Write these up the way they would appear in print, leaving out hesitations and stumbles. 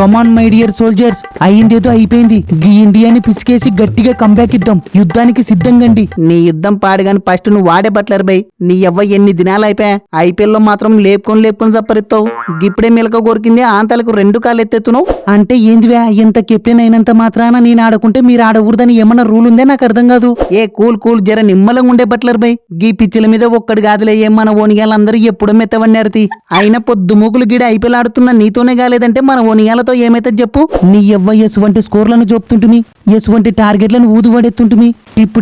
Come on my dear soldiers, అయిందేదో అయిపోయింది. గీ ఇండియాని పిసికేసి గట్టిగా కంబ్యాక్ ఇద్దాం. యుద్ధానికి సిద్ధంగండి. నీ యుద్ధం పాడుగాని ఫస్ట్ నువ్వు వాడే బట్లర్ బై. నీ ఎవ్వ ఎన్ని దినాలు అయిపోయా. ఐపీఎల్ లో మాత్రం లేపుకొని సప్పరిస్తావు. గిప్పుడే మిలక కోరికింది ఆంతలకు 2 కాళ్ళు ఎత్తెత్తును. అంటే ఏందివా, ఎంత కెప్టెన్ అయినంత మాత్రాన నేను ఆడకుంటే మీరు ఆడకూడదని ఏమన్నా రూల్ ఉందే నాకు అర్థం కాదు. ఏ కూల్ జర నిమ్మలంగా ఉండే బట్లర్ బై. గీ పిచ్చిల మీద ఒక్కడి కాదులే, ఏం మన ఓనియాలందరూ ఎప్పుడో మెత్తవన్నారుతి. అయినా పొద్దు మూకులు గిడ ఐపీఎల్ ఆడుతున్నా నీతోనే కాలేదంటే మన ఓనియాలతో ఏమైతే చెప్పు. నీ ఎవ్వ ఎసువంటి స్కోర్లను చూపుతుంటుమి, ఎసువంటి టార్గెట్లను ఊదువడెత్తుంటుమి.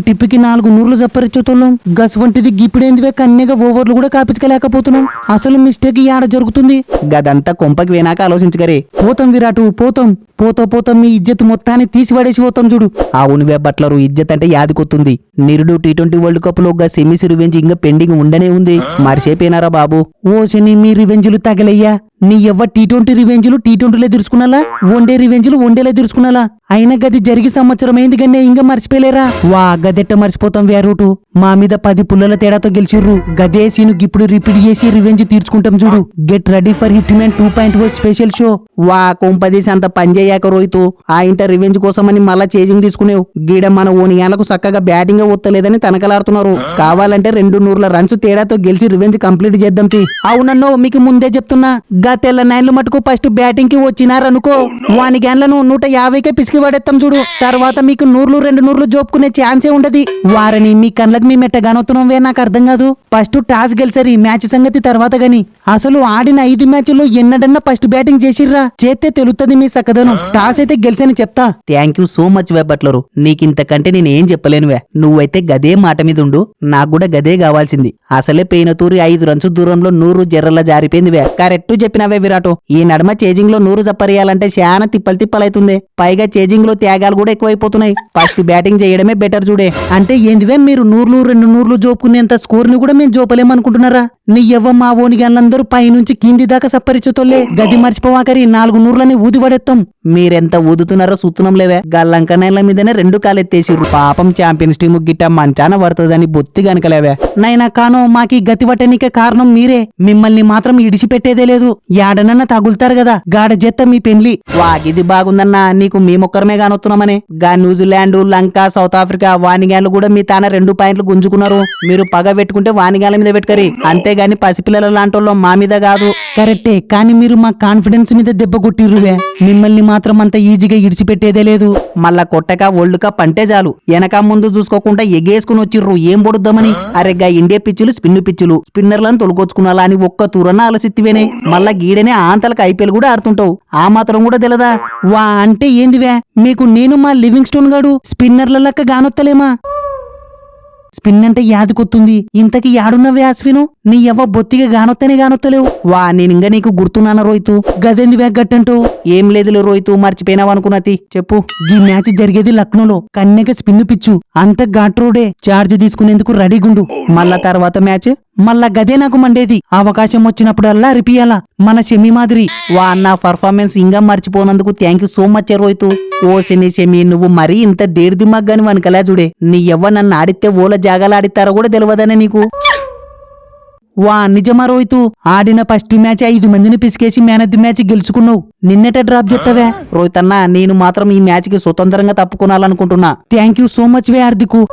టిప్పుకి 4 నూర్లు జప్పరిచ్చుతున్నాం. గసువంటిది గిప్పుడేందివే కన్నెగా ఓవర్లు కూడా కాపించలేకపోతున్నాం. అసలు మిస్టేక్ యాడ జరుగుతుంది. గదంతా కొంపకి వినాక ఆలోచించగరే. పోతాం విరాటు పోతాం. పోతా మీ ఇజ్జత్ మొత్తాన్ని తీసి పడేసి పోతాం చూడు. అవునువే బట్లరు, ఇజ్జత్ అంటే యాదికొత్తుంది. నిరుడు T20 వరల్డ్ కప్ లో సెమీస్ రివెంజ్ ఇంకా పెండింగ్ ఉండనే ఉంది. మరిసేపోయినారా బాబు. ఓ శని, మీ రివెంజ్లు తగలయ్యా. నీ ఎవ్వ T20 రివెంజ్లు T20లే తీర్చుకున్నాలా, వన్డే రివెంజ్లు వన్డేలే తీర్చుకున్నాలా. అయినా గది జరిగి సంవత్సరం అయింది గన్నే ఇంకా మర్చిపోలేరా. వా గదెట్ట మర్చిపోతాం వేరూటు. మా మీద 10 పుల్లల తేడాతో గెలిచిర్రు. గదే సీను ఇప్పుడు రిపీట్ చేసి రివెంజ్ తీర్చుకుంటాం చూడు. Get ready for hit man 2.0 special show. వా కొంపదీసి అంత పనిచేయాక రోహితు. ఆ ఇంట రివెంజ్ కోసమని మళ్ళా చేజింగ్ తీసుకునేవు. గీడ మన ఓనియాలకు చక్కగా బ్యాటింగ్ వత్తలేదని తనకలాడుతున్నారు. కావాలంటే 2 నూర్ల రన్స్ తేడాతో గెలిచి రివెంజ్ కంప్లీట్ చేద్దాం. అవునన్నో, మీకు ముందే చెప్తున్నా. గా తెల్ల నైన్లు మటుకు ఫస్ట్ బ్యాటింగ్ కి వచ్చినారనుకో, వాని గ్యాన్లను 150కే పిసికి పడేస్తాం చూడు. తర్వాత మీకు 2 నూర్లు జోపుకునే ఛాన్సే ఉండదు. వారిని మీ కళ్ళకు మేము ఎట్టగానొత్తున్నాం నాకు అర్థం కాదు. ఫస్ట్ టాస్ గెలిచారు, ఈ మ్యాచ్ సంగతి తర్వాత గాని. అసలు ఆడిన 5 మ్యాచ్ల్లో ఎన్నడన్నా ఫస్ట్ బ్యాటింగ్ చేసిర్రా? చేస్తే తెలుస్తుంది మీ సకదనం. టాస్ అయితే గెలిచని చెప్తా. థ్యాంక్ యూ సో మచ్ వే బట్లరు. నీకింతకంటే నేనేం చెప్పలేనువే. నువ్వైతే గదే మాట మీద ఉండు. నాకు కూడా గదే కావాల్సింది. అసలే పెయిన తూరి 5 రన్స్ దూరంలో 100 జర్రలా జారిపోయిందివే. కరెక్ట్ చెప్పినవే విరాటు. ఈ నడమ చేజింగ్ లో 100 జప్పరియాలంటే చాలా తిప్పలైతుంది. పైగా చేజింగ్ లో త్యాగాలు కూడా ఎక్కువైపోతున్నాయి. ఫస్ట్ బ్యాటింగ్ చేయడమే బెటర్ చూడే. అంటే ఏందివే, మీరు 2 నూర్లు జోపుకునేంత స్కోర్ ని కూడా మేము జోపలేమనుకుంటున్నారా? నీ ఎవ్వ మా ఓనిగాళ్ళందరూ పైనుంచి కింది దాకా సప్పరిచ్చుతోలే. గది మర్చిపోవాకరి 4 నూర్లని ఊది పడేస్తాం. మీరెంత ఊదుతున్నారో సూత్రం లేవే. గల్లంకనైల మీదనే 2 కాలు ఎత్తేసిర్రు. పాపం ఛాంపియన్స్ టీము గిట్ట మంచాన పడుతుందని బొత్తి గనకలేవే. నైనా కానో మాకి గతి పట్టనికే కారణం మీరే. మిమ్మల్ని మాత్రం ఇడిచిపెట్టేదే లేదు. యాడనన్నా తగులుతారు కదా, గాడ జెత్త మీ పెండ్లి. వాగిది బాగుందన్నా. నీకు మేమొక్కరమే కానొత్తున్నామనే. గా న్యూజిలాండ్, లంక, సౌత్ ఆఫ్రికా వానిగాళ్ళు కూడా మీ తాన 2 పాయింట్లు గుంజుకున్నారు. మీరు పగ పెట్టుకుంటే వానిగాళ్ళ మీద పెట్టుకరి. అంతేగాని పసిపిల్లల లాంటోళ్ళం మా మీద కాదు. కరెక్టే, కానీ మీరు మా కాన్ఫిడెన్స్ మీద దెబ్బ కొట్టిర్రువే. మిమ్మల్ని మాత్రం అంత ఈజీగా ఇడిచిపెట్టేదే లేదు. మళ్ళా కొట్టక వరల్డ్ కప్ అంటే చాలు వెనక ముందు చూసుకోకుండా ఎగేసుకుని వచ్చిర్రు ఏం పొడుద్దామని. అరెగ్గా ఇండియా పిచ్చులు పిచ్చులు స్పిన్నర్లను తొలగొచ్చుకున్నాలా అని ఒక్క తూరన్న ఆలోచిత్తివేనే. మళ్ళా గీడనే ఆంతలకు ఐపీఎల్ కూడా ఆడుతుంటావు. ఆ మాత్రం కూడా తెలదా? వా అంటే ఏందివే, మీకు నేను మా లివింగ్ స్టోన్ గాడు స్పిన్నర్ల లెక్క గానొత్తలేమా? స్పిన్ అంటే యాదికొత్తుంది. ఇంతకి యాడున్నవే అశ్విను? నీ ఎవ్వ బొత్తిగా గానొత్తలేవు. వా నేనింగా నీకు గుర్తున్నానా రోహితు? గదెందివే గట్టంటూ? ఏం లేదులే రోహితు, మర్చిపోయినావనుకున్నది. చెప్పు. ఈ మ్యాచ్ జరిగేది లక్నోలో. కన్నెక స్పిన్ పిచ్చు. అంత ఘాట్ రోడే. చార్జ్ తీసుకునేందుకు రెడీగుండు. మళ్ళా తర్వాత మ్యాచ్ మళ్ళా గదే నాకు మండేది. అవకాశం వచ్చినప్పుడల్లా రిపియాలా మన సెమీ మాదిరి. వా అన్న పర్ఫార్మెన్స్ ఇంకా మర్చిపోనందుకు thank you so much Rohit. ఓ సెమీ నువ్వు మరీ ఇంత దేడిదిమ్మగ్గాని వనకలా చూడే. నీ ఎవ్వ నన్ను ఆడితే ఓల జాగాలు ఆడిస్తారో కూడా తెలియదనే నీకు. వా నిజమా రోహితు? ఆడిన ఫస్ట్ మ్యాచ్ 5 మందిని పిసికేసి మ్యాన్ ఆఫ్ ది మ్యాచ్ గెలుచుకున్నావు. నిన్నట డ్రాప్ చెప్తావే రోహిత్ అన్న. నేను మాత్రం ఈ మ్యాచ్ కి స్వతంత్రంగా తప్పుకోనాలనుకుంటున్నా. థ్యాంక్ యూ సో మచ్ వే హార్దికు.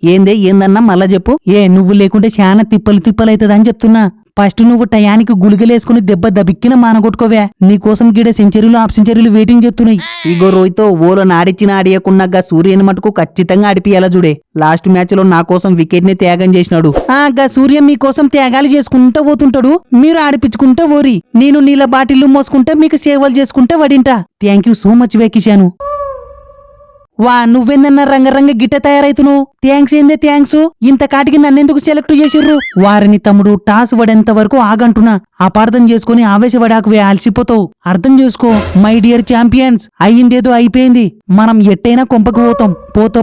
ఏందన్నా మళ్ళా చెప్పు. నువ్వు లేకుంటే చాలా తిప్పలైతదని చెప్తున్నా. ఫస్ట్ నువ్వు టయానికి గుళికలేసుకుని దెబ్బ దబిక్కిన మానగొట్టుకోవే. నీకోసం గిడ సెంచరీలు హాఫ్ సెంచరీలు వెయిటింగ్ చేస్తున్నాయి. ఇగో రోహితో ఓలో నాడిచ్చిన ఆడియకున్నాగా సూర్యని మటుకు ఖచ్చితంగా ఆడిపియాలా చూడే. లాస్ట్ మ్యాచ్ లో నా కోసం వికెట్ ని త్యాగం చేసినాడు. గా సూర్య మీకోసం త్యాగాలు చేసుకుంటూ పోతుంటాడు. మీరు ఆడిపించుకుంటూ ఓరి. నేను నీళ్ళ బాటిల్లు మోసుకుంటే మీకు సేవలు చేసుకుంటే వడింటా. థ్యాంక్ యూ సో మచ్ వేకిశాను. వా నువ్వేందన్నా రంగరంగ గిట్ట తయారైతును? థ్యాంక్స్ ఏందే థ్యాంక్స్. ఇంత కాటికి నన్నెందుకు సెలెక్ట్ చేసిర్రు? వారిని తమ్ముడు టాస్ పడేంత వరకు ఆగంటున్నా. అపార్థం చేసుకుని ఆవేశపడాకువే, అలసిపోతావు. అర్థం చేసుకో మై డియర్ ఛాంపియన్స్. అయ్యిందేదో అయిపోయింది. మనం ఎట్టైనా కొంపకు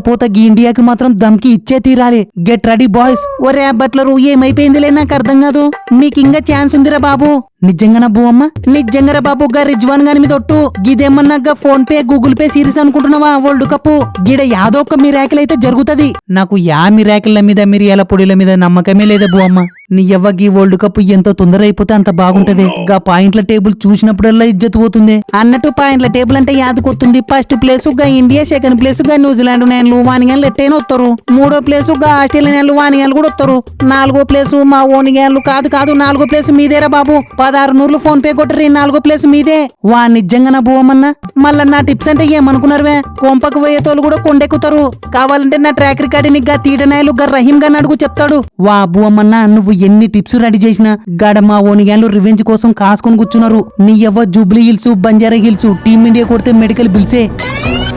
పోతా గీ ఇండియాకి మాత్రం దమ్కి ఇచ్చే తీరాలి. Get ready boys. ఒరే బట్లరు, ఏమైపోయిందిలే నాకు అర్థం కాదు. మీకింకా ఛాన్స్ ఉందిరా బాబు. నిజంగానా బూ అమ్మ? నిజంగారా బాబు. గా రిజ్వాన్ గాని మీద ఒట్టు. గిదేమన్నా PhonePe Google Pay series అనుకుంటున్నావా? వరల్డ్ కప్ గిడ యాదో ఒక్క మిరాకిల్ అయితే జరుగుతది. నాకు యా మిరాకిల్ల మీద మిరియాల పొడిల మీద నమ్మకమే లేదా బూ అమ్మ. నీ ఎవ్వకి వరల్డ్ కప్ ఎంత తొందర అయిపోతే అంత బాగుంటది గా పాయింట్ల టేబుల్ చూసినప్పుడల్లా ఇజ్జత్ పోతుంది. అన్నట్టు పాయింట్ల టేబుల్ అంటే యాదకొస్తుంది. ఫస్ట్ ప్లేస్ గా ఇండియా, సెకండ్ ప్లేస్ గా న్యూజిలాండ్ నేన్లు వానిగాన్లు ఎట్టైనా వస్తారు. మూడో ప్లేస్ గా ఆస్ట్రేలియా నేన్లు వానిగాన్లు కూడా వస్తారు. నాలుగో ప్లేస్ మా ఓనిగాన్లు కాదు నాలుగో ప్లేస్ మీదేరా బాబు. 16 నూర్లు ఫోన్ పే కొట్టరి, నాలుగో ప్లేస్ మీదే. వా నిజంగా నా బువమన్నా మళ్ళా నా టిప్స్ అంటే ఏమనుకున్నారువే? కొంపకు పోయేతోళ్ళు కూడా కొండెక్కుతారు. కావాలంటే నా ట్రాక్ రికార్డు గా తీటనాయలు గా రహీం గా అడుగు చెప్తాడు. వా బువమన్నా నువ్వు ఎన్ని టిప్స్ రెడీ చేసినా గాడ మా ఓనిగాన్లు రివెంజ్ కోసం కాసుకొని కూర్చున్నారు. నీ ఎవ్వ జూబ్లీ హిల్స్, బంజారా హిల్స్, టీమిండియా కొడితే మెడికల్ బిల్సే.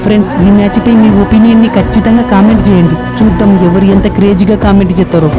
ఫ్రెండ్స్ ఈ మ్యాచ్ పై మీ ఒపీనియన్ ని ఖచ్చితంగా కామెంట్ చేయండి. చూద్దాం ఎవరు ఎంత క్రేజీగా కామెంట్ చేస్తారో.